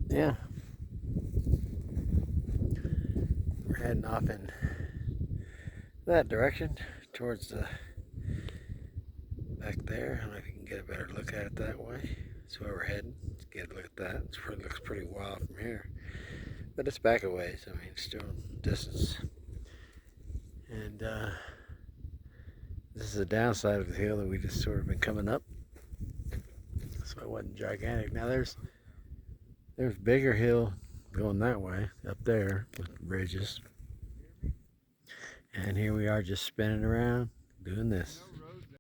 yeah, we're heading off in that direction towards the back there. I don't know if you can get a better look at it that way. That's where we're heading. Let's get a look at that. It looks pretty wild from here, but it's back a ways. I mean, it's still distance. And this is the downside of the hill that we just sort of been coming up, so it wasn't gigantic. Now there's bigger hill going that way up there with bridges, and here we are just spinning around doing this.